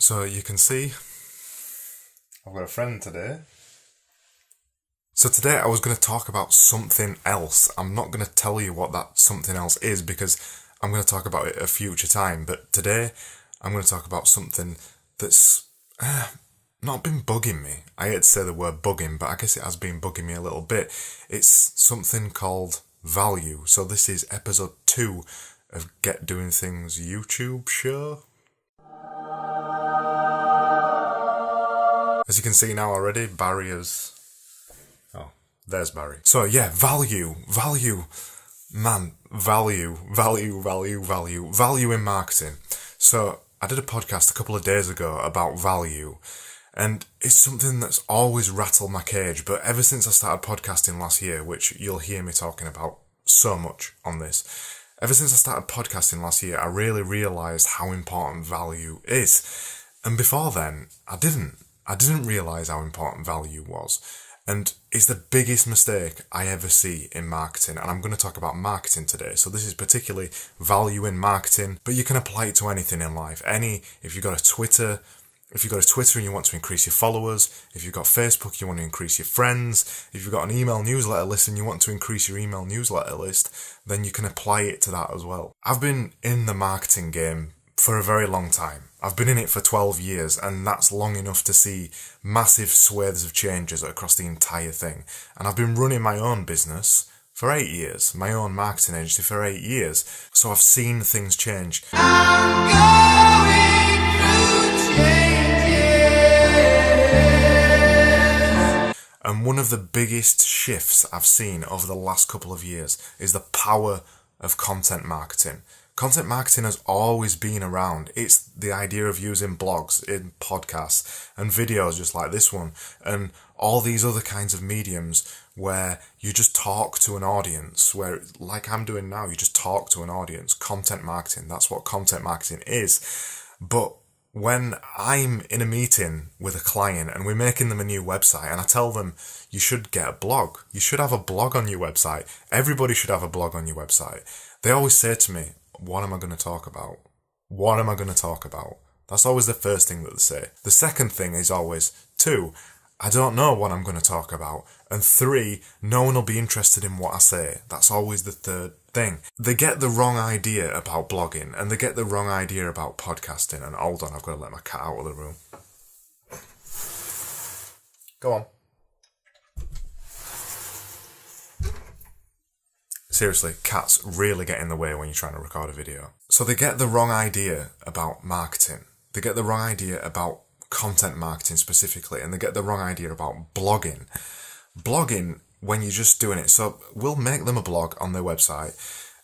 So you can see, I've got a friend today. So today I was going to talk about something else. I'm not going to tell you what that something else is because I'm going to talk about it at a future time. But today I'm going to talk about something that's not been bugging me. I hate to say the word bugging, but I guess it has been bugging me a little bit. It's something called value. So this is episode 2 of Get Doing Things YouTube show. As you can see now already, Barry is... Oh, there's Barry. So yeah, value. Man, value in marketing. So I did a podcast a couple of days ago about value, and it's something that's always rattled my cage, but ever since I started podcasting last year, which you'll hear me talking about so much on this, ever since I started podcasting last year, I really realised how important value is. And before then, I didn't realise how important value was. And it's the biggest mistake I ever see in marketing. And I'm going to talk about marketing today. So this is particularly value in marketing, but you can apply it to anything in life. If you've got a Twitter and you want to increase your followers, if you've got Facebook, you want to increase your friends, if you've got an email newsletter list and you want to increase your email newsletter list, then you can apply it to that as well. I've been in the marketing game for a very long time. I've been in it for 12 years, and that's long enough to see massive swathes of changes across the entire thing. And I've been running my own business for 8 years, my own marketing agency for 8 years. So I've seen things change. I'm going through changes. And one of the biggest shifts I've seen over the last couple of years is the power of content marketing. Content marketing has always been around. It's the idea of using blogs, in podcasts, and videos just like this one, and all these other kinds of mediums where you just talk to an audience, where, like I'm doing now, you just talk to an audience. Content marketing, that's what content marketing is. But when I'm in a meeting with a client and we're making them a new website and I tell them, you should get a blog. You should have a blog on your website. Everybody should have a blog on your website. They always say to me, what am I going to talk about? What am I going to talk about? That's always the first thing that they say. The second thing is always, 2, I don't know what I'm going to talk about. And 3, no one will be interested in what I say. That's always the third thing. They get the wrong idea about blogging, and they get the wrong idea about podcasting. And hold on, I've got to let my cat out of the room. Go on. Seriously, cats really get in the way when you're trying to record a video. So they get the wrong idea about marketing. They get the wrong idea about content marketing specifically, and they get the wrong idea about blogging. Blogging, when you're just doing it, so we'll make them a blog on their website,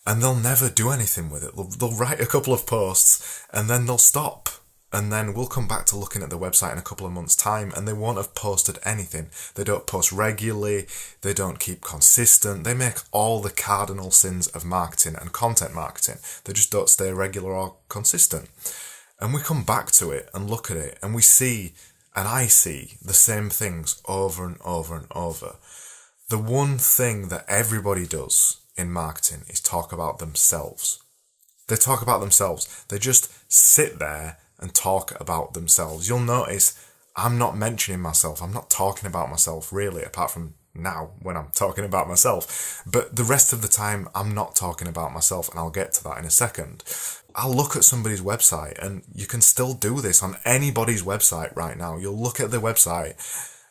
and they'll never do anything with it. They'll write a couple of posts, and then they'll stop. And then we'll come back to looking at the website in a couple of months' time, and they won't have posted anything. They don't post regularly, they don't keep consistent, they make all the cardinal sins of marketing and content marketing. They just don't stay regular or consistent. And we come back to it and look at it, and we see, and I see, the same things over and over and over. The one thing that everybody does in marketing is talk about themselves. They talk about themselves. They just sit there and talk about themselves. You'll notice I'm not mentioning myself. I'm not talking about myself really, apart from now when I'm talking about myself. But the rest of the time, I'm not talking about myself, and I'll get to that in a second. I'll look at somebody's website, and you can still do this on anybody's website right now. You'll look at their website,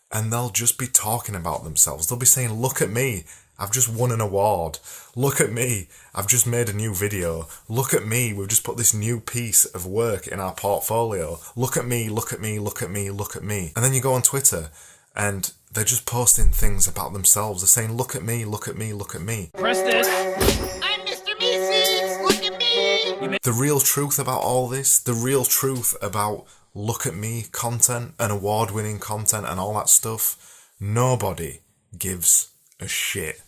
and they'll just be talking about themselves. They'll be saying, look at me, I've just won an award. Look at me, I've just made a new video. Look at me, we've just put this new piece of work in our portfolio. Look at me, look at me, look at me, look at me. And then you go on Twitter, and they're just posting things about themselves. They're saying, look at me, look at me, look at me. Press this. I'm Mr. Meeseeks, look at me. The real truth about all this, the real truth about look at me content and award-winning content and all that stuff, nobody gives a shit.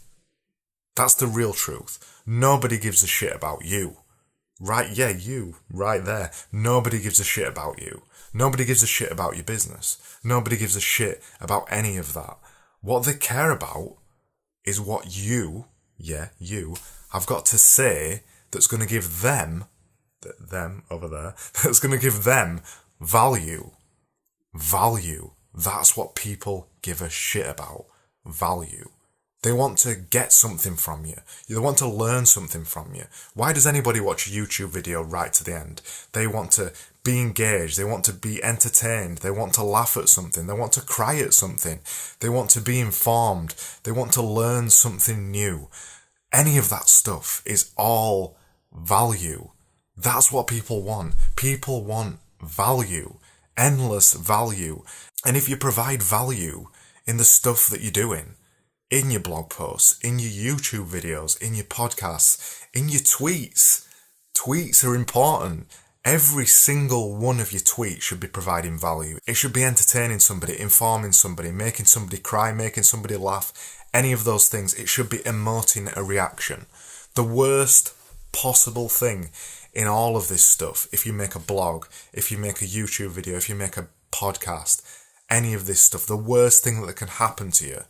That's the real truth. Nobody gives a shit about you. Right, yeah, you, right there. Nobody gives a shit about you. Nobody gives a shit about your business. Nobody gives a shit about any of that. What they care about is what you have got to say that's going to give them over there, that's going to give them Value. Value. That's what people give a shit about. Value. They want to get something from you. They want to learn something from you. Why does anybody watch a YouTube video right to the end? They want to be engaged. They want to be entertained. They want to laugh at something. They want to cry at something. They want to be informed. They want to learn something new. Any of that stuff is all value. That's what people want. People want value. Endless value. And if you provide value in the stuff that you're doing, in your blog posts, in your YouTube videos, in your podcasts, in your tweets. Tweets are important. Every single one of your tweets should be providing value. It should be entertaining somebody, informing somebody, making somebody cry, making somebody laugh. Any of those things. It should be emoting a reaction. The worst possible thing in all of this stuff, if you make a blog, if you make a YouTube video, if you make a podcast, any of this stuff, the worst thing that can happen to you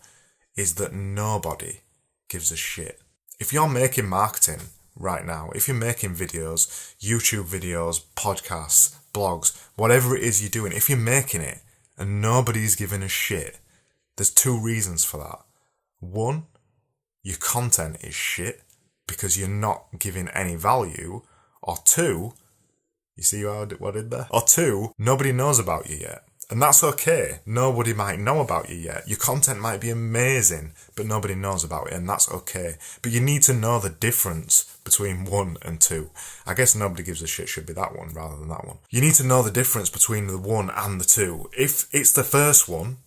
is that nobody gives a shit. If you're making marketing right now, if you're making videos, YouTube videos, podcasts, blogs, whatever it is you're doing, if you're making it and nobody's giving a shit, there's two reasons for that. One, your content is shit because you're not giving any value. Or two, you see what I did there? Or two, nobody knows about you yet. And that's okay. Nobody might know about you yet. Your content might be amazing, but nobody knows about it, and that's okay. But you need to know the difference between one and two. I guess nobody gives a shit should be that one rather than that one. You need to know the difference between the one and the two. If it's the first one,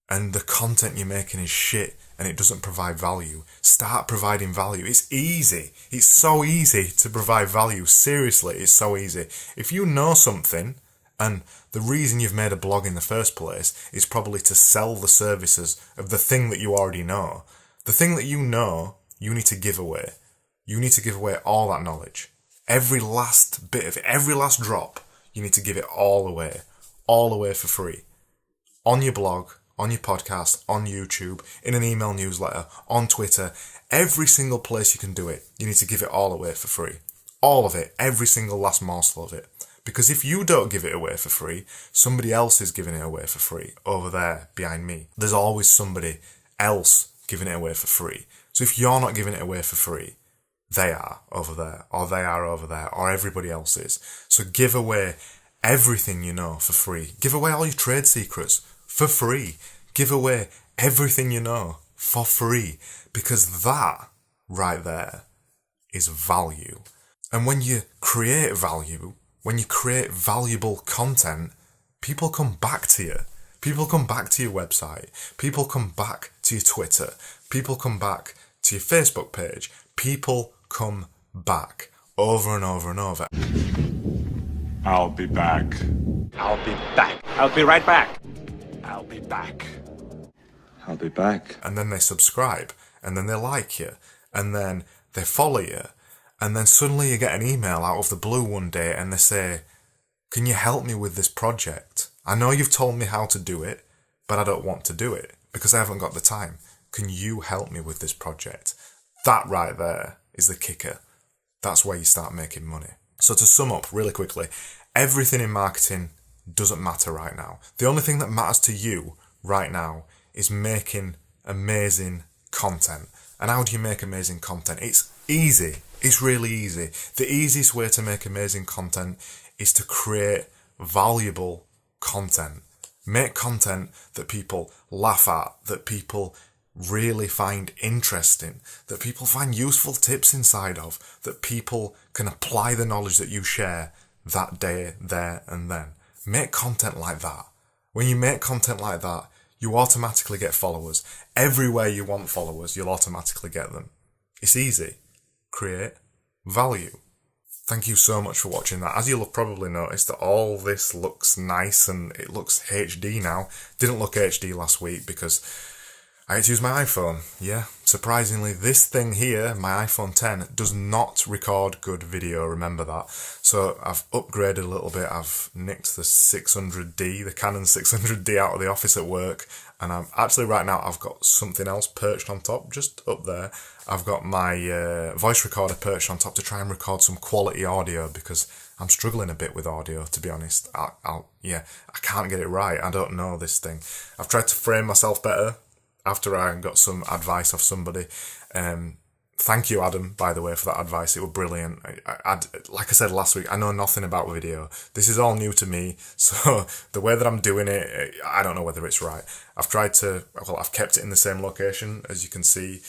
and the content you're making is shit, and it doesn't provide value, start providing value. It's easy. It's so easy to provide value. Seriously, it's so easy. If you know something, and the reason you've made a blog in the first place is probably to sell the services of the thing that you already know. The thing that you know, you need to give away. You need to give away all that knowledge. Every last bit of it, every last drop, you need to give it all away for free. On your blog, on your podcast, on YouTube, in an email newsletter, on Twitter, every single place you can do it, you need to give it all away for free. All of it, every single last morsel of it. Because if you don't give it away for free, somebody else is giving it away for free over there behind me. There's always somebody else giving it away for free. So if you're not giving it away for free, they are over there, or they are over there, or everybody else is. So give away everything you know for free. Give away all your trade secrets for free. Give away everything you know for free. Because that right there is value. And when you create value, when you create valuable content, people come back to you. People come back to your website. People come back to your Twitter. People come back to your Facebook page. People come back over and over and over. I'll be back. I'll be back. I'll be right back. I'll be back. I'll be back. And then they subscribe, and then they like you, and then they follow you. And then suddenly you get an email out of the blue one day and they say, can you help me with this project? I know you've told me how to do it, but I don't want to do it because I haven't got the time. Can you help me with this project? That right there is the kicker. That's where you start making money. So to sum up really quickly, everything in marketing doesn't matter right now. The only thing that matters to you right now is making amazing content. And how do you make amazing content? It's easy. It's really easy. The easiest way to make amazing content is to create valuable content. Make content that people laugh at, that people really find interesting, that people find useful tips inside of, that people can apply the knowledge that you share that day, there and then. Make content like that. When you make content like that, you automatically get followers. Everywhere you want followers, you'll automatically get them. It's easy. Create value. Thank you so much for watching that. As you'll have probably noticed that all this looks nice and it looks HD now. Didn't look HD last week because I get to use my iPhone. Yeah, surprisingly, this thing here, my iPhone 10, does not record good video, remember that. So I've upgraded a little bit. I've nicked the 600D, the Canon 600D out of the office at work. And I'm actually right now, I've got something else perched on top, just up there. I've got my voice recorder perched on top to try and record some quality audio because I'm struggling a bit with audio, to be honest. I can't get it right. I don't know this thing. I've tried to frame myself better after I got some advice off somebody. Thank you, Adam, by the way, for that advice. It was brilliant. Like I said last week, I know nothing about video. This is all new to me, so the way that I'm doing it, I don't know whether it's right. I've kept it in the same location, as you can see.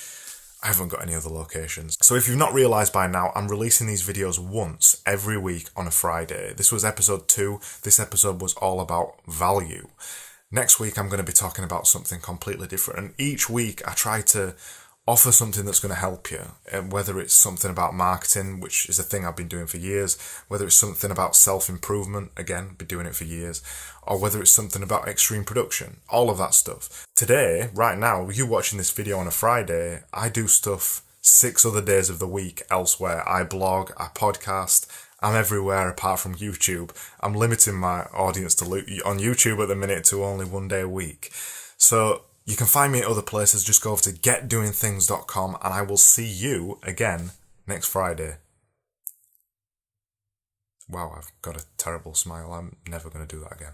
I haven't got any other locations. So if you've not realised by now, I'm releasing these videos once every week on a Friday. This was episode 2. This episode was all about value. Next week, I'm going to be talking about something completely different. And each week, I try to offer something that's going to help you. And whether it's something about marketing, which is a thing I've been doing for years, whether it's something about self-improvement, again, been doing it for years, or whether it's something about extreme production, all of that stuff. Today, right now, you watching this video on a Friday, I do stuff 6 other days of the week elsewhere. I blog, I podcast, I'm everywhere apart from YouTube. I'm limiting my audience on YouTube at the minute to only 1 day a week. So you can find me at other places. Just go over to getdoingthings.com and I will see you again next Friday. Wow, I've got a terrible smile. I'm never going to do that again.